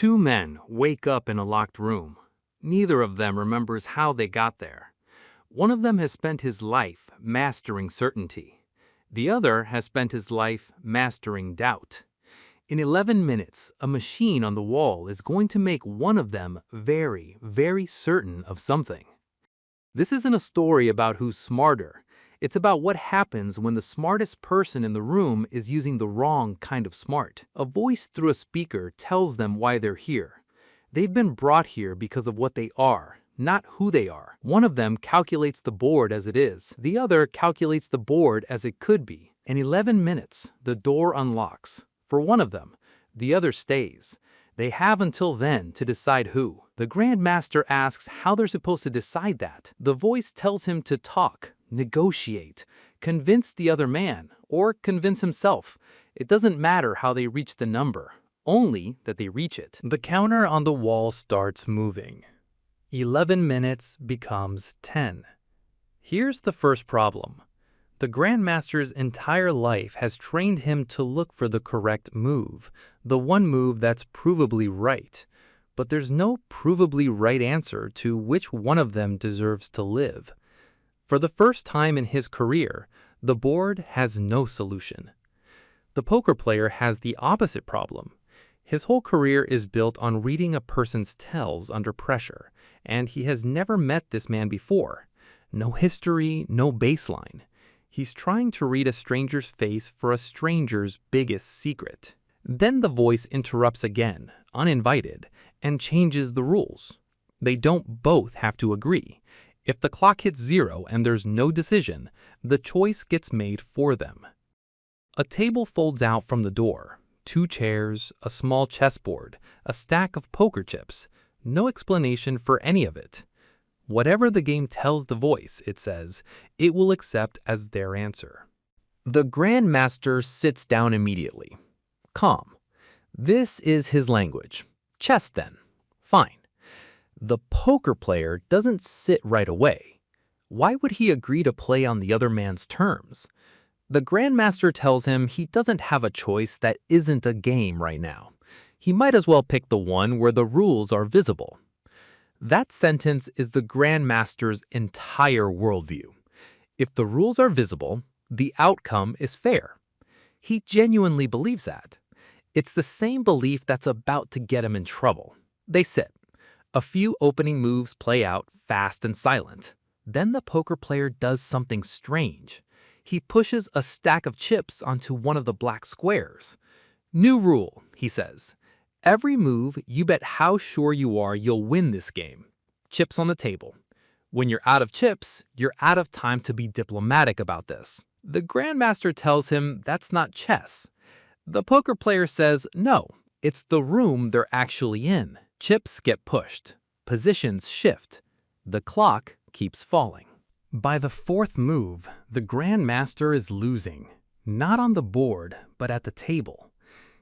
Two men wake up in a locked room. Neither of them remembers how they got there. One of them has spent his life mastering certainty. The other has spent his life mastering doubt. In 11 minutes, a machine on the wall is going to make one of them very, very certain of something. This isn't a story about who's smarter. It's about what happens when the smartest person in the room is using the wrong kind of smart. A voice through a speaker tells them why they're here. They've been brought here because of what they are, not who they are. One of them calculates the board as it is. The other calculates the board as it could be. In 11 minutes, the door unlocks. For one of them, the other stays. They have until then to decide who. The Grand Master asks how they're supposed to decide that. The voice tells him to talk, negotiate, convince the other man, or convince himself. It doesn't matter how they reach the number, only that they reach it. The counter on the wall starts moving. 11 minutes becomes 10. Here's the first problem. The Grandmaster's entire life has trained him to look for the correct move, the one move that's provably right. But there's no provably right answer to which one of them deserves to live. For the first time in his career, the board has no solution. The poker player has the opposite problem. His whole career is built on reading a person's tells under pressure, and he has never met this man before. No history, no baseline. He's trying to read a stranger's face for a stranger's biggest secret. Then the voice interrupts again, uninvited, and changes the rules. They don't both have to agree. If the clock hits 0 and there's no decision, the choice gets made for them. A table folds out from the door. 2 chairs, a small chessboard, a stack of poker chips. No explanation for any of it. Whatever the game tells the voice, it says, it will accept as their answer. The Grand Master sits down immediately. Calm. This is his language. Chess, then. Fine. The poker player doesn't sit right away. Why would he agree to play on the other man's terms? The Grandmaster tells him he doesn't have a choice that isn't a game right now. He might as well pick the one where the rules are visible. That sentence is the Grandmaster's entire worldview. If the rules are visible, the outcome is fair. He genuinely believes that. It's the same belief that's about to get him in trouble. They sit. A few opening moves play out fast and silent. Then the poker player does something strange. He pushes a stack of chips onto one of the black squares. New rule, he says. Every move, you bet how sure you are you'll win this game. Chips on the table. When you're out of chips, you're out of time to be diplomatic about this. The Grandmaster tells him that's not chess. The poker player says no, it's the room they're actually in. Chips get pushed. Positions shift. The clock keeps falling. By the 4th move, the Grandmaster is losing. Not on the board, but at the table.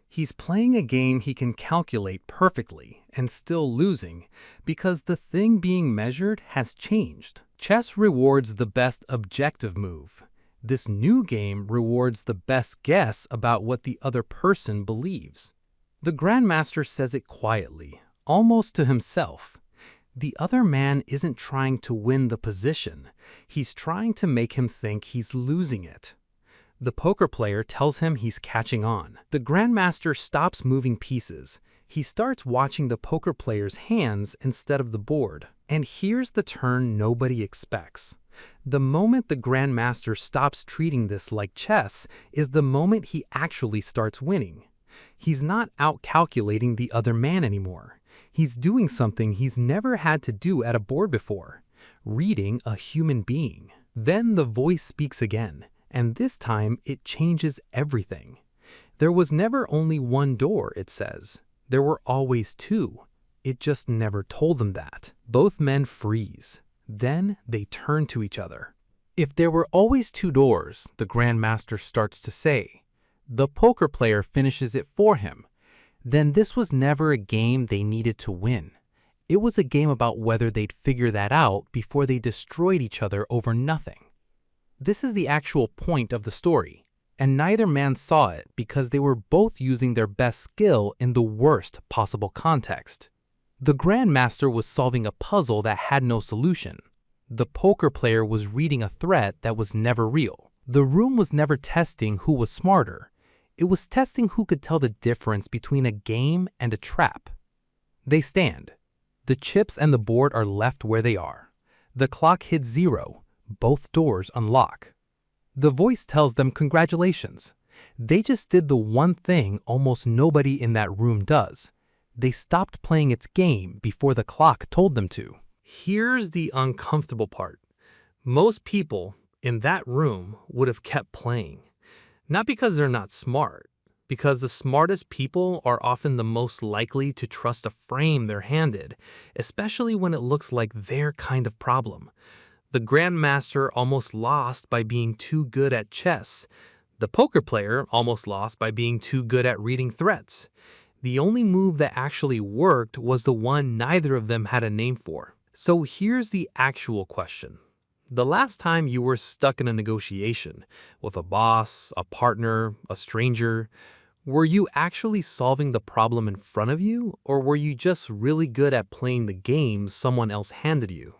He's playing a game he can calculate perfectly and still losing because the thing being measured has changed. Chess rewards the best objective move. This new game rewards the best guess about what the other person believes. The Grandmaster says it quietly, almost to himself. The other man isn't trying to win the position. He's trying to make him think he's losing it. The poker player tells him he's catching on. The Grandmaster stops moving pieces. He starts watching the poker player's hands instead of the board. And here's the turn nobody expects. The moment the Grandmaster stops treating this like chess is the moment he actually starts winning. He's not out-calculating the other man anymore. He's doing something he's never had to do at a board before, reading a human being. Then the voice speaks again. And this time, it changes everything. There was never only one door, it says. There were always 2. It just never told them that. Both men freeze. Then they turn to each other. If there were always 2 doors, the Grandmaster starts to say. The poker player finishes it for him. Then this was never a game they needed to win. It was a game about whether they'd figure that out before they destroyed each other over nothing. This is the actual point of the story. and neither man saw it because they were both using their best skill in the worst possible context. The grandmaster was solving a puzzle that had no solution. The poker player was reading a threat that was never real. The room was never testing who was smarter. It was testing who could tell the difference between a game and a trap. They stand. The chips and the board are left where they are. The clock hits 0. Both doors unlock. The voice tells them congratulations. They just did the one thing almost nobody in that room does. They stopped playing its game before the clock told them to. Here's the uncomfortable part. Most people in that room would have kept playing. Not because they're not smart, because the smartest people are often the most likely to trust a frame they're handed, especially when it looks like their kind of problem. The grandmaster almost lost by being too good at chess. The poker player almost lost by being too good at reading threats. The only move that actually worked was the one neither of them had a name for. So here's the actual question. The last time you were stuck in a negotiation with a boss, a partner, a stranger, were you actually solving the problem in front of you, or were you just really good at playing the game someone else handed you?